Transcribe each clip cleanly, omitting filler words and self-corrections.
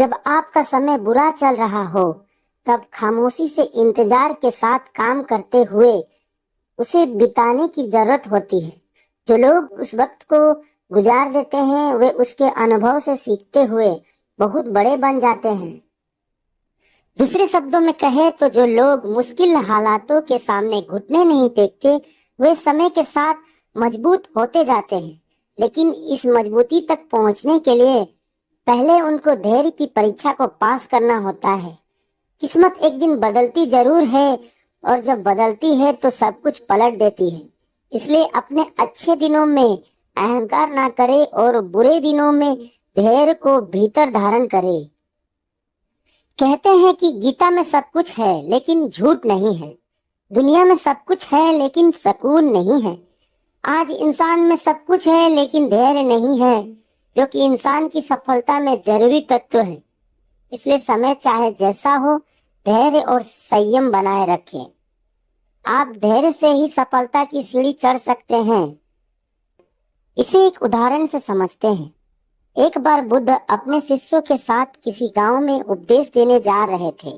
जब आपका समय बुरा चल रहा हो, तब खामोशी से इंतजार के साथ काम करते हुए उसे बिताने की जरूरत होती है। जो लोग उस वक्त को गुजार देते हैं, वे उसके अनुभव से सीखते हुए बहुत बड़े बन जाते हैं। दूसरे शब्दों में कहे तो जो लोग मुश्किल हालातों के सामने घुटने नहीं टेकते, वे समय के साथ मजबूत होते जाते हैं। लेकिन इस मजबूती तक पहुंचने के लिए पहले उनको धैर्य की परीक्षा को पास करना होता है। किस्मत एक दिन बदलती जरूर है, और जब बदलती है तो सब कुछ पलट देती है। इसलिए अपने अच्छे दिनों में अहंकार ना करे और बुरे दिनों में धैर्य को भीतर धारण करे। कहते हैं कि गीता में सब कुछ है लेकिन झूठ नहीं है, दुनिया में सब कुछ है लेकिन सुकून नहीं है। आज इंसान में सब कुछ है लेकिन धैर्य नहीं है, जो कि इंसान की सफलता में जरूरी तत्व है। इसलिए समय चाहे जैसा हो, धैर्य और संयम बनाए रखें। आप धैर्य से ही सफलता की सीढ़ी चढ़ सकते हैं। इसे एक उदाहरण से समझते हैं। एक बार बुद्ध अपने शिष्यों के साथ किसी गांव में उपदेश देने जा रहे थे।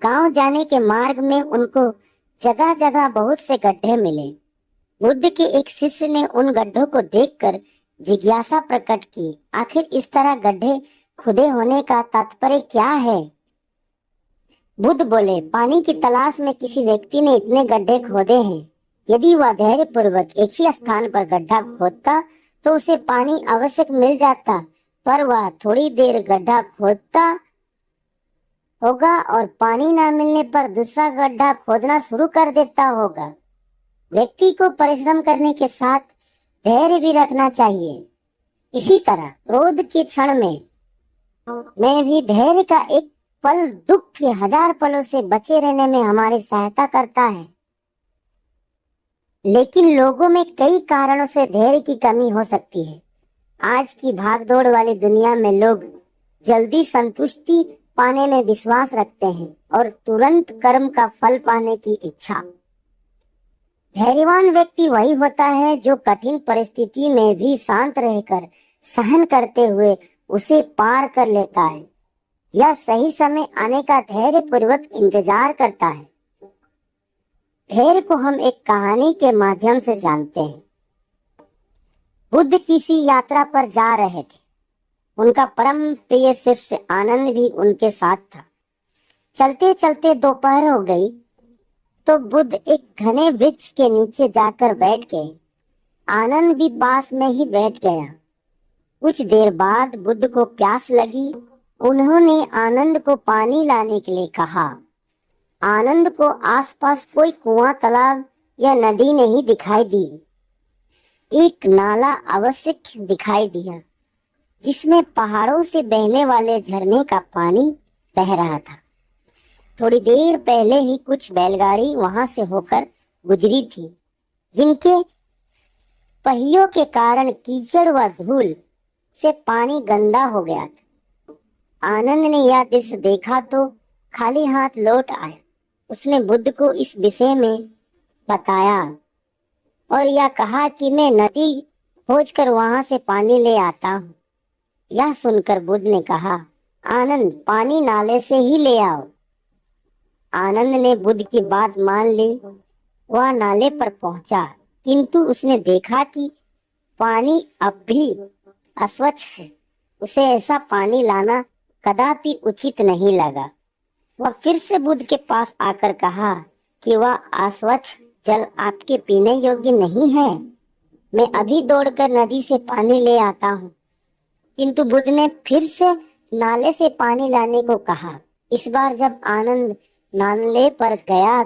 गांव जाने के मार्ग में उनको जगह जगह बहुत से गड्ढे मिले। बुद्ध के एक शिष्य ने उन गड्ढों को देखकर जिज्ञासा प्रकट की, आखिर इस तरह गड्ढे खुदे होने का तात्पर्य क्या है? बुद्ध बोले, पानी की तलाश में किसी व्यक्ति ने इतने गड्ढे खोदे हैं। यदि वह धैर्य पूर्वक एक ही स्थान पर गड्ढा खोदता तो उसे पानी आवश्यक मिल जाता, पर वह थोड़ी देर गड्ढा खोदता होगा और पानी न मिलने पर दूसरा गड्ढा खोदना शुरू कर देता होगा। व्यक्ति को परिश्रम करने के साथ धैर्य भी रखना चाहिए। इसी तरह क्रोध के क्षण में भी धैर्य का एक पल दुख के 1000 पलों से बचे रहने में हमारी सहायता करता है। लेकिन लोगों में कई कारणों से धैर्य की कमी हो सकती है। आज की भागदौड़ वाली दुनिया में लोग जल्दी संतुष्टि पाने में विश्वास रखते हैं और तुरंत कर्म का फल पाने की इच्छा। धैर्यवान व्यक्ति वही होता है जो कठिन परिस्थिति में भी शांत रहकर सहन करते हुए उसे पार कर लेता है, या सही समय आने का धैर्य पूर्वक इंतजार करता है। धैर्य को हम एक कहानी के माध्यम से जानते हैं। बुद्ध किसी यात्रा पर जा रहे थे। उनका परम प्रिय शिष्य आनंद भी उनके साथ था। चलते चलते दोपहर हो गई तो बुद्ध एक घने वृक्ष के नीचे जाकर बैठ गए। आनंद भी पास में ही बैठ गया। कुछ देर बाद बुद्ध को प्यास लगी। उन्होंने आनंद को पानी लाने के लिए कहा। आनंद को आसपास कोई कुआं, तालाब या नदी नहीं दिखाई दी। एक नाला आवश्यक दिखाई दिया, जिसमें पहाड़ों से बहने वाले झरने का पानी बह रहा था। थोड़ी देर पहले ही कुछ बैलगाड़ी वहां से होकर गुजरी थी, जिनके पहियों के कारण कीचड़ व धूल से पानी गंदा हो गया था। आनंद ने यह दृश्य देखा तो खाली हाथ लौट आया। उसने बुद्ध को इस विषय में बताया और यह कहा कि मैं नदी खोजकर वहां से पानी ले आता हूँ। यह सुनकर बुद्ध ने कहा, आनंद, पानी नाले से ही ले आओ। आनंद ने बुद्ध की बात मान ली। वह नाले पर पहुंचा, किंतु उसने देखा कि पानी अब भी अस्वच्छ है। उसे ऐसा पानी लाना कदापि उचित नहीं लगा। वह फिर से बुद्ध के पास आकर कहा कि वह अस्वच्छ जल आपके पीने योग्य नहीं है। मैं अभी दौड़कर नदी से पानी ले आता हूँ। किंतु बुद्ध ने फिर से नाले से पानी लाने को कहा। इस बार जब आनंद नाले पर गया